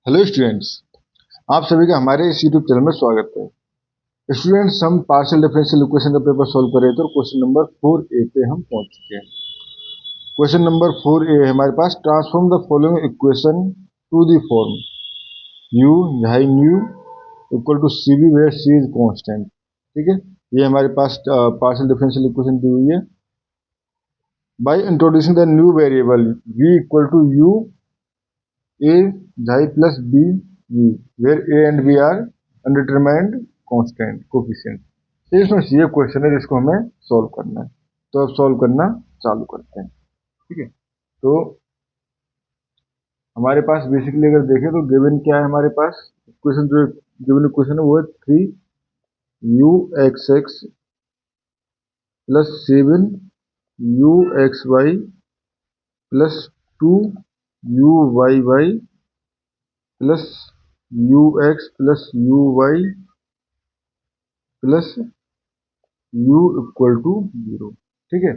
Hello students, आप सभी का हमारे इस यूट्यूब चैनल में स्वागत है। स्टूडेंट्स, हम पार्शियल डिफरेंशियल इक्वेशन का पेपर सॉल्व कर रहे थे और क्वेश्चन नंबर 4A पे हम पहुंच चुके हैं। क्वेश्चन नंबर 4A है हमारे पास, transform the following equation to the form u हाई nu equal to cv where c is constant. ठीक है, ये हमारे पास पार्शियल डिफरेंशियल इक्वेशन दी हुई है। By introducing the new variable v equal to u a xi plus b v where a and b are undetermined constant coefficient। तो इसमें ये क्वेश्चन है जिसको हमें सॉल्व करना है। तो अब सॉल्व करना चालू करते हैं। ठीक है, तो हमारे पास बेसिकली अगर देखें तो गिवन क्या है हमारे पास, इक्वेशन जो गिवन इक्वेशन है वो है 3uxx plus 7uxy plus 2uyy plus ux plus uy plus u equal to 0। ठीक है,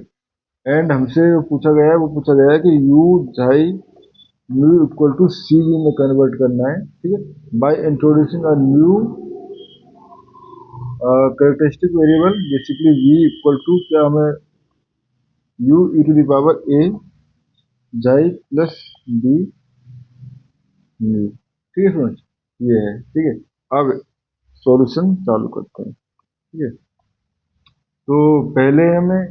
एंड हमसे पूछा गया है, वो पूछा गया है कि u xi nu equal to c v में कन्वर्ट करना है। ठीक है, by introducing a new characteristic variable basically v equal to क्या हमें u e to the power a xi plus b nu. ठीक है फ्रेंड्स, ये है। ठीक है, अब सॉल्यूशन चालू करते हैं। ठीक है, तो पहले हमें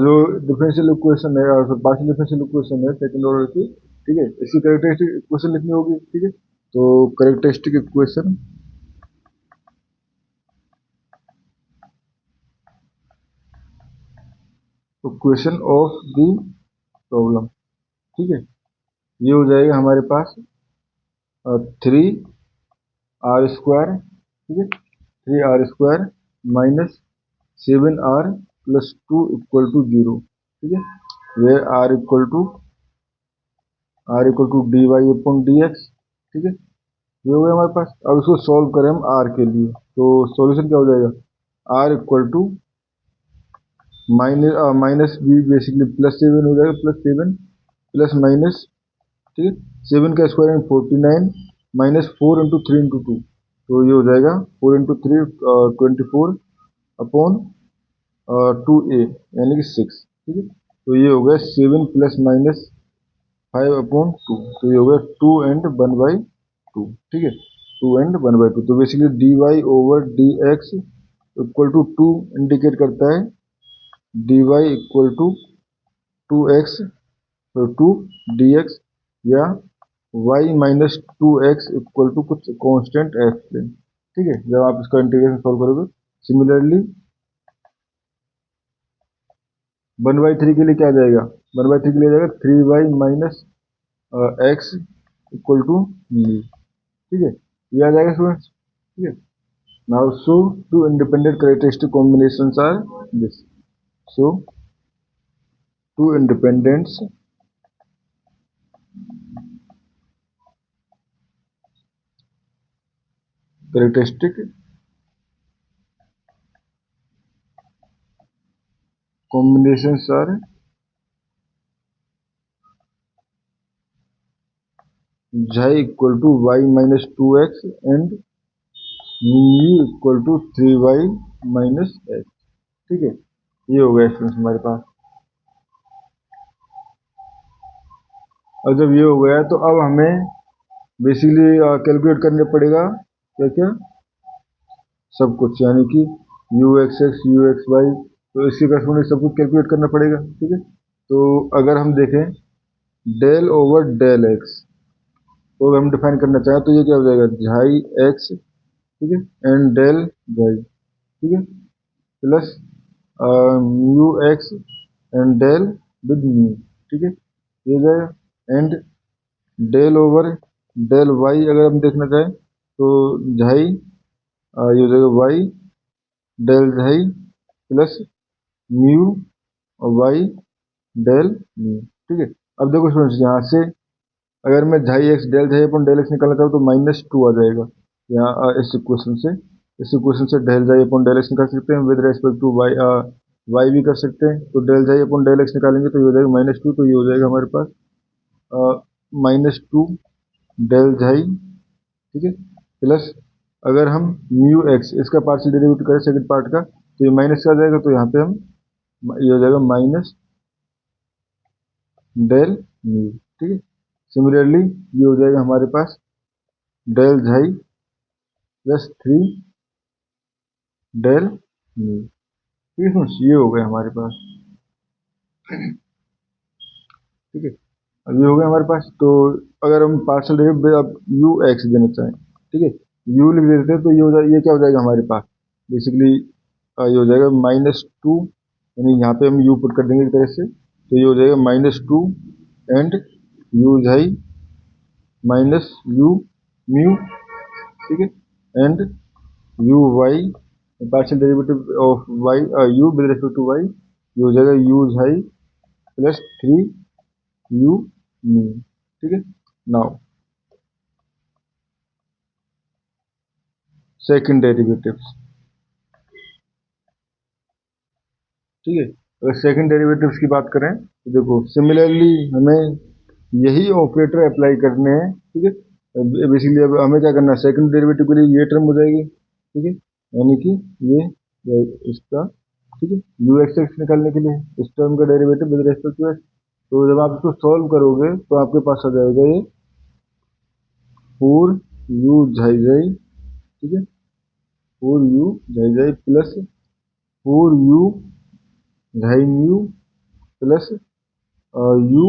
जो डिफरेंशियल इक्वेशन है और पार्शियल डिफरेंशियल इक्वेशन है सेकंड ऑर्डर की, ठीक है, इसकी कैरेक्टरिस्टिक इक्वेशन लिखनी होगी। ठीक है, तो characteristic equation equation of the problem. ठीक है, ये हो जाएगा हमारे पास 3r²। ठीक है, 3r² minus 7r plus 2 equal to 0। ठीक है, where r equal to dy upon dx। ठीक है, ये हो गया हमारे पास। अब इसको सॉल्व करें हम r के लिए, तो सॉल्यूशन क्या हो जाएगा, r equal to minus b basically plus 7 हो जाएगा, प्लस 7 प्लस माइनस। ठीक है, 7 का स्क्वायर 49 माइनस 4 इंटू 3 इंटू 2, तो ये हो जाएगा 4 इंटू 3 24 अपॉन 2a यानी कि 6। ठीक है, तो ये हो गया 7 प्लस माइनस 5 अपॉन 2, तो ये हो गया 2 एंड 1/2। ठीक है, 2 एंड 1/2, तो basically dy over dx equal to 2 indicate करता है dy इक्वल टू 2x तो 2 dx या y minus 2x equal to कुछ कांस्टेंट f से। ठीक है, जब आप इसका इंटीग्रेशन सॉल्व करोगे। सिमिलरली 1/3 के लिए क्या आ जाएगा, 1/3 के लिए जाएगा 3y minus x equal to u। ठीक है, ये आ जाएगा स्टूडेंट्स। ठीक है, now so two independent characteristic combinations are this. So two independent characteristic combinations are xi equal to y minus 2x and mu equal to 3y minus x। ठीक है, ये हो गया स्टूडेंट्स हमारे पास। और जब ये हो गया तो अब हमें बेसिकली कैलकुलेट करना पड़ेगा क्या क्या सब कुछ, यानी कि uxx uxy, तो इसके करस्पॉन्डिंग सब कुछ कैलकुलेट करना पड़ेगा। ठीक है, तो अगर हम देखें डेल ओवर डेल एक्स को हम डिफाइन करना चाहें तो ये क्या हो जाएगा, झाई एक्स। ठीक है, एंड डेल वाई। ठीक है, plus mu x and del with mu. ठीक है, ये जाएगा and del over del y अगर हम देखना चाहें तो झाई ये हो जाएगा y del xi plus mu और वाई डेल म्यू। ठीक है, अब देखो स्टूडेंट्स, यहाँ से अगर मैं xi x del xi upon del x निकालना चाहूँ तो -2 आ जाएगा यहाँ इस इक्वेशन से। इस इक्वेशन से del xi upon del x निकाल सकते हैं with respect to y, y भी कर सकते हैं। तो del xi upon del x निकालेंगे तो ये हो जाएगा -2, तो ये हो जाएगा हमारे पास -2 डेल झाई ठीक है, प्लस अगर हम म्यू एक्स इसका पार्शियल डेरिवेटिव करें सेकंड पार्ट का, तो ये माइनस का जाएगा, तो यहाँ पे हम ये हो जाएगा माइनस डेल म्यू। ठीक है, सिमिलरली ये हो जाएगा हमारे पास del xi plus 3 del mu. ठीक है फ्रेंड्स, ये हो गया हमारे पास। ठीक है, अब ये हो गया हमारे पास। तो अगर हम पार्शियल डेरिवेटिव अब यू एक्स देना चाहें, ठीक है, यू लिख देते हैं, तो ये हो जाए, ये क्या हो जाएगा हमारे पास बेसिकली, ये हो जाएगा -2, यानी यहाँ पे हम यू पुट कर देंगे एक तरह से, तो ये हो जाएगा -2 and u xi minus u mu. ठीक है, and u y partial derivative of y u with respect to y, ये हो जाएगा u xi plus 3 u mu. ठीक है, नाउ सेकंड डेरिवेटिव्स। ठीक है, अगर सेकंड डेरिवेटिव्स की बात करें तो देखो सिमिलरली हमें यही ऑपरेटर अप्लाई करने हैं। ठीक है, बेसिकली अब हमें क्या करना है, सेकंड डेरिवेटिव के लिए ये टर्म हो जाएगी। ठीक है, यानी कि ये इसका, ठीक है, यू एक्स एक्स निकालने के लिए इस टर्म का derivative with respect to x. तो जब आप इसको सॉल्व करोगे तो आपके पास आ जाएगा ये 4 यू झाई झाई, ठीक है, 4 u xi xi plus 4 u xi mu plus u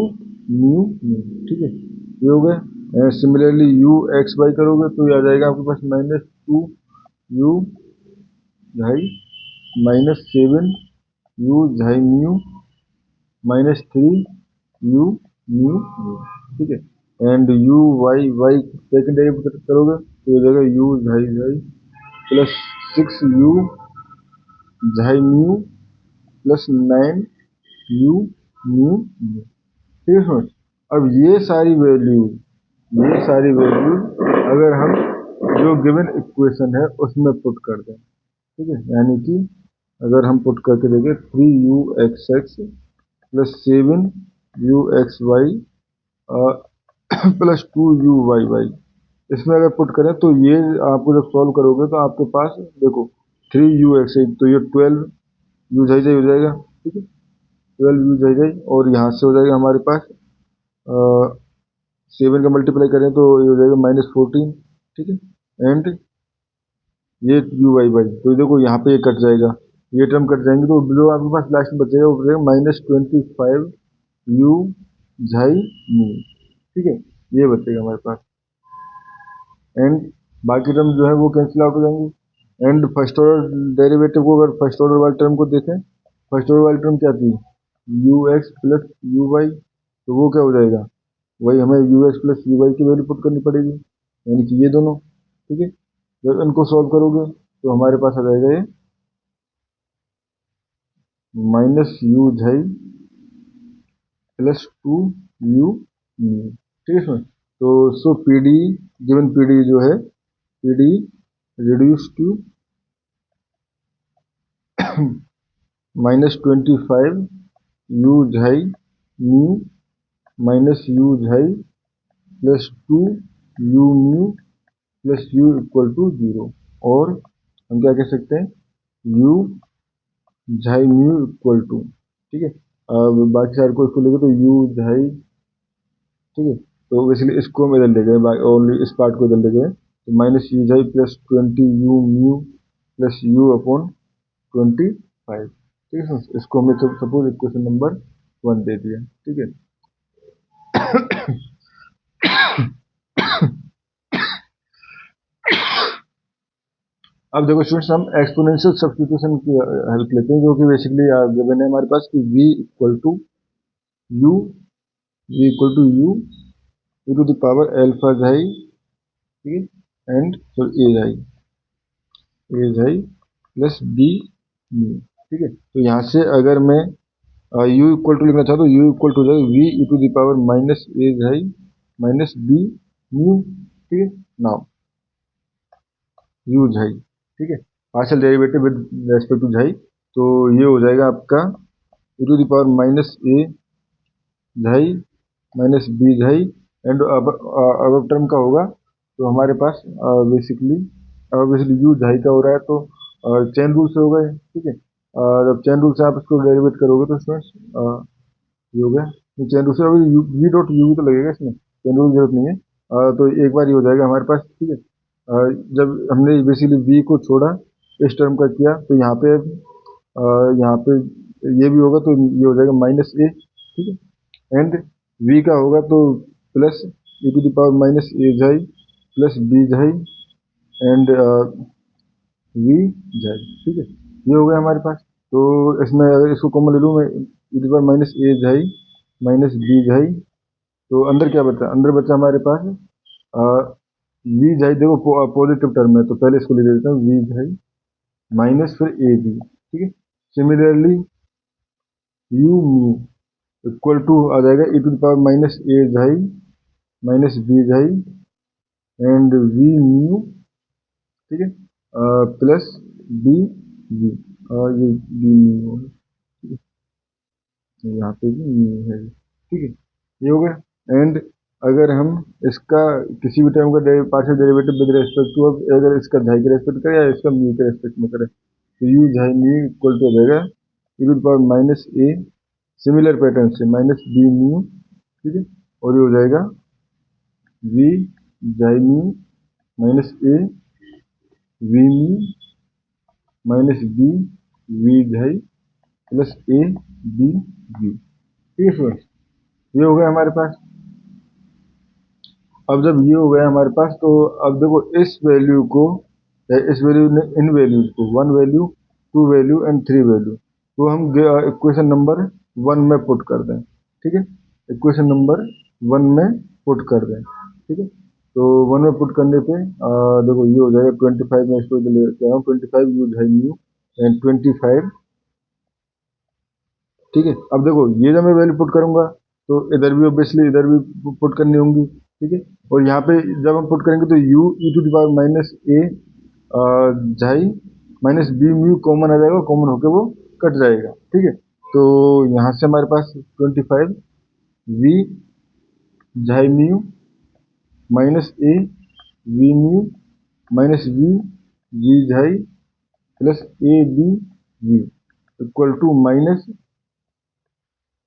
mu mu. ठीक है, ये हो गया। सिमिलरली यू एक्स वाई करोगे तो ये आ जाएगा आपके पास -2 u xi -7 u xi mu -3 u mu mu. ठीक है, and u y y second derivative करोगे तो ये हो जाएगा u xi xi plus 6 u xi mu plus 9 u mu mu. ठीक है, अब ये सारी वैल्यू अगर हम जो गिवन इक्वेशन है उसमें पुट कर दें, ठीक है, यानी कि अगर हम पुट करके देखें 3 u x x plus 7 u x y plus 2 u y y, इसमें अगर पुट करें तो ये आपको जब सॉल्व करोगे तो आपके पास देखो 3 यू एक्स तो ये 12 यू जाई जाई हो जाएगा। ठीक है, 12 यू जाई जाई, और यहाँ से हो जाएगा हमारे पास 7 का मल्टीप्लाई करें तो ये हो जाएगा -14। ठीक है, एंड ये यू वाई वाई, तो देखो यहाँ पे ये कट जाएगा, ये टर्म कट जाएंगे, तो जो आपके पास लास्ट में बचेगा वो बचेगा -25 यू झाई म्यू। ठीक है, ये बचेगा हमारे पास, एंड बाकी टर्म जो है वो कैंसिल आउट हो जाएंगे। एंड फर्स्ट ऑर्डर डेरिवेटिव को, अगर फर्स्ट ऑर्डर वाली टर्म को देखें, फर्स्ट ऑर्डर वाली टर्म क्या थी, u x plus u y, तो वो क्या हो जाएगा, वही हमें u x plus u y की वैल्यू पुट करनी पड़ेगी, यानी कि ये दोनों। ठीक है, जब इनको सॉल्व करोगे तो हमारे पास आ जाएगा ये -u xi plus 2 u mu. ठीक है, तो so P D given P D जो है, P D reduce to -25 u xi mu minus u xi plus 2 u mu plus u equal to 0, और हम क्या कह सकते हैं, u xi mu equal to, ठीक है, अब बाकी सारे को इसको लेंगे तो यू झाई, ठीक है, तो बेसिकली इसको हम इधर ले गए, ओनली इस पार्ट को इधर ले गए, तो -u xi plus 20 u mu plus u upon 25। ठीक है, इसको हमने सपोज इक्वेशन नंबर 1 दे दिया। ठीक है, अब देखो स्टूडेंट्स, हम एक्सपोनेंशियल सब्स्टिट्यूशन की हेल्प लेते हैं, जो कि बेसिकली गिवन है हमारे पास कि v equal to u e to the power alpha xi, ठीक है, and a xi plus b mu. ठीक है, तो यहाँ से अगर मैं u इक्वल टू लिखना चाहता हूँ, u इक्वल टू हो जाएगा v e to the power minus a xi minus b mu. ठीक है, नाउ यू झाई, ठीक है, partial derivative with respect to xi, तो ये हो जाएगा आपका e to the power minus a xi minus b xi, and अब टर्म का होगा तो हमारे पास बेसिकली यू जाई का हो रहा है, तो चेन रूल से हो गए, ठीक है। जब चेन रूल से आप इसको डेरिवेट करोगे तो इसमें ये हो गया। तो चेन रूल से अभी वी डॉट यू भी तो लगेगा इसमें, चेन रूल की जरूरत नहीं है। तो एक बार ये हो जाएगा हमारे पास, ठीक है। जब हमने बेसिकली वी को छोड़ा, इस टर्म का किया, तो यहाँ पे ये भी होगा, तो ये हो जाएगा माइनस ए, ठीक है। एंड वी का होगा तो plus e to the power minus a xi plus b xi and v xi, ठीक है। ये हो गया हमारे पास। तो इसमें अगर इसको कॉमन ले लूँ मैं, e to the power minus a xi minus b जाई, तो अंदर क्या बचा? अंदर बचा हमारे पास वी जाई। देखो पॉजिटिव टर्म है, तो पहले इसको ले लेते हैं, वी जाई माइनस फिर ए बी, ठीक है। Similarly u mu equal to आ जाएगा e to the power minus a xi minus b xi and v mu, ठीक है, प्लस बी वी, ये बी म्यू है, ठीक है, यहाँ पे भी म्यू है, ठीक है। ये हो गया। एंड अगर हम इसका किसी भी टर्म का partial derivative with respect to, अगर इसका झाई के रेस्पेक्ट करें या इसका म्यू के रेस्पेक्ट में करें, तो u xi mu equal to हो जाएगा e to the power minus a, similar pattern से माइनस बी म्यू, ठीक है। और ये हो जाएगा v xi mu minus A V mu minus B v xi plus A B v, ठीक है स्टूडेंट्स। ये हो गया हमारे पास। अब जब ये हो गया हमारे पास, तो अब देखो इस वैल्यू को, इस वैल्यू ने इन वैल्यूज को, 1 वैल्यू 2 वैल्यू एंड 3 वैल्यू, तो हम इक्वेशन नंबर 1 में पुट कर दें, ठीक है। इक्वेशन नंबर 1 में पुट कर दें, ठीक है। तो 1 में पुट करने पे देखो ये हो जाएगा 25 में इसको ले रहा हूँ, 25 यूज है न्यू एंड 25, ठीक है। अब देखो ये जब मैं वैल्यू पुट करूंगा, तो इधर भी ऑब्वियसली इधर भी पुट करनी होंगी, ठीक है। और यहाँ पे जब हम पुट करेंगे तो u e to the power minus a xi minus b mu common आ जाएगा, कॉमन होके वो कट जाएगा, ठीक है। तो यहाँ से हमारे पास 25 V xi mu minus A V mu minus V G xi plus A B V equal to minus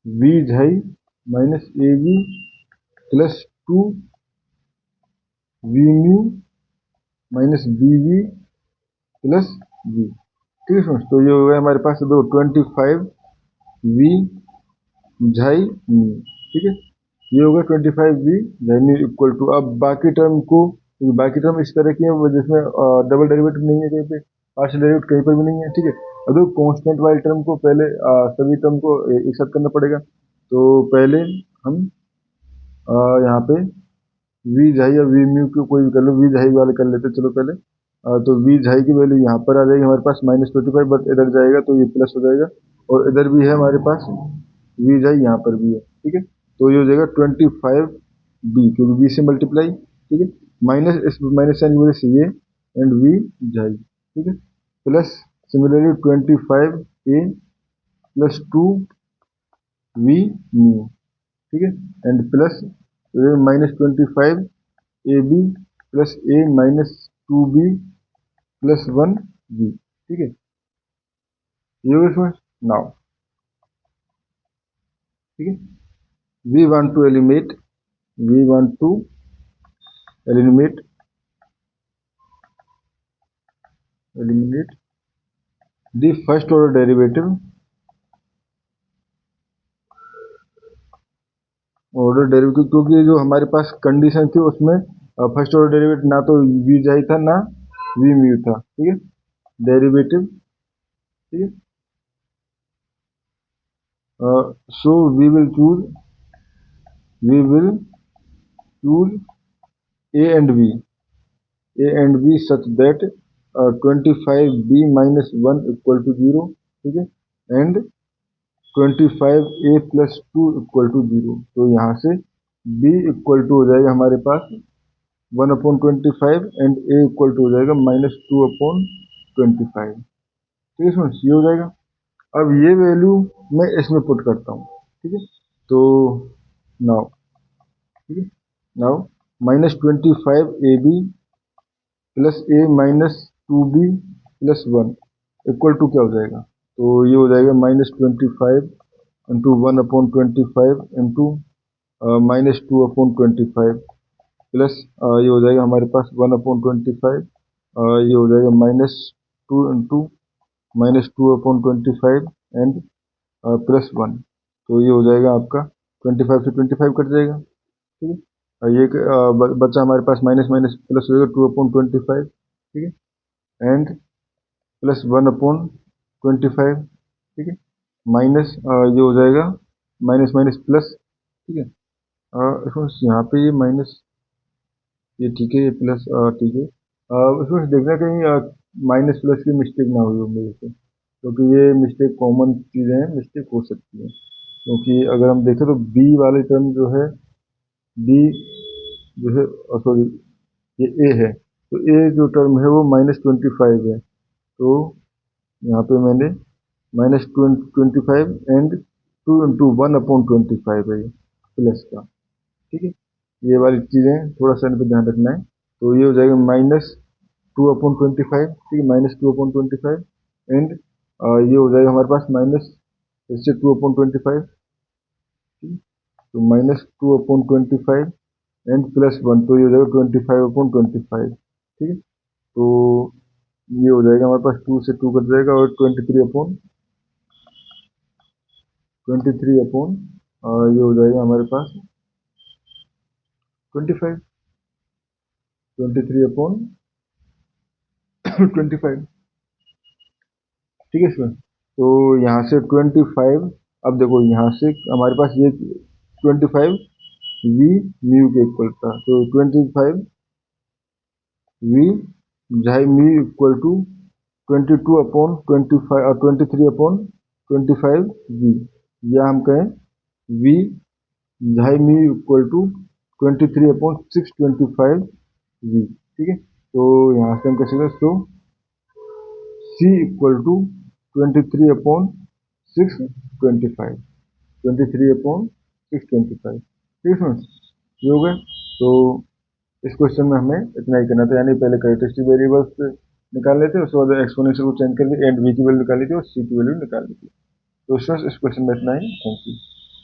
V xi minus A B plus 2 we mu minus B V plus V, ठीक है friends. तो ये हो गया हमारे पास दो 25 V xi mu, ठीक है। ये हो गया 25 V xi mu equal to, अब बाकी टर्म को, बाकी टर्म इस तरह की है जिसमें डबल डेरिवेटिव नहीं है कहीं पे, पार्शियल डेरिवेटिव कहीं पर भी नहीं है, ठीक है। अब देखो कांस्टेंट वाले टर्म को पहले सभी टर्म को एक साथ करना पड़ेगा। तो पहले हम यहाँ पे वी झाई या वी म्यू को कोई भी कर लो, वी झाई वाले कर लेते चलो पहले। तो वी झाई की वैल्यू यहाँ पर आ जाएगी हमारे पास -25, बट इधर जाएगा तो ये प्लस हो जाएगा, और इधर भी है हमारे पास वी झाई, यहाँ पर भी है, ठीक है। तो ये हो जाएगा 25 बी, क्योंकि बी से मल्टीप्लाई, ठीक है, माइनस इस माइनस साइन की वजह से ये एंड वी झाई, ठीक है, plus similarly 25 a plus 2 we mu, ठीक है, and plus -25 a B plus a minus 2 b plus 1 b, ठीक है। ये हो नाउ, ठीक है। We want to eliminate the first order derivative क्योंकि जो हमारे पास कंडीशन थी उसमें फर्स्ट ऑर्डर डेरिवेटिव ना तो वी जाई था ना वी म्यू था, ठीक है, डेरिवेटिव, ठीक है। So we will choose a and b such that 25 b minus 1 equal to 0, ठीक है, and 25 a plus 2 equal to 0। तो यहाँ से b इक्वल टू हो जाएगा हमारे पास 1/25 एंड a इक्वल टू हो जाएगा -2/25, ठीक है फ्रेंड्स। ये हो जाएगा। अब ये वैल्यू मैं इसमें पुट करता हूँ, ठीक है। तो नाउ, ठीक है, now -25ab plus a minus 2b plus 1 equal to क्या हो जाएगा? तो ये हो जाएगा -25 इंटू 1/25 इंटू -2/25 प्लस ये हो जाएगा हमारे पास 1/25, ये हो जाएगा -2 इंटू -2/25 एंड प्लस 1। तो ये हो जाएगा आपका 25 से 25 कट जाएगा, ठीक है। और ये बचा हमारे पास माइनस माइनस प्लस हो जाएगा 2/25, ठीक है, एंड प्लस 1/25, ठीक है, माइनस ये हो जाएगा माइनस माइनस प्लस, ठीक है। इसमें यहाँ पे ये माइनस, ये ठीक है, ये प्लस ठीक है। इसमें देखना कहीं माइनस प्लस की मिस्टेक ना हुई हो मेरे से, क्योंकि ये मिस्टेक कॉमन चीज़ें हैं, मिस्टेक हो सकती है। क्योंकि अगर हम देखें तो बी वाले टर्म जो है, बी जो है, सॉरी ये ए है, तो ए जो टर्म है वो -25 है। तो यहाँ पे मैंने -25 एंड 2 इंटू 1/25 है ये प्लस का, ठीक है। ये वाली चीज़ें थोड़ा सा इन पर ध्यान रखना है। तो ये हो जाएगा -2/25, ठीक है, -2/25 एंड ये हो जाएगा हमारे पास माइनस इससे 2/25, तो -2/25 एंड प्लस 1, तो ये हो जाएगा 25/25, ठीक है। तो ये हो जाएगा हमारे पास 2 से 2 कट जाएगा और 23/23 ये हो जाएगा हमारे पास 25, 23/25, ठीक है इसमें। तो यहाँ से 25, अब देखो यहाँ से हमारे पास ये 25 वी म्यू के इक्वल था, तो 25 वी जाए म्यू इक्वल टू 22/25 और 23/25 वी, या हम कहें वी जाए म्यू इक्वल टू 23/625 वी, ठीक है। तो यहाँ से हम कह सकते हैं, सो सी इक्वल टू 23/625, 23/625, ठीक है। ये हो गया। तो इस क्वेश्चन में हमें इतना ही करना था, यानी पहले कैरेक्टरिस्टिक वेरिएबल्स निकाल लेते हैं, उसके बाद एक्सपोनेंशियल को चेंज करके एंड वी की वैल्यू निकाली थी और सी की वैल्यू निकाल ली थी। तो इस क्वेश्चन में इतना ही। Thank you.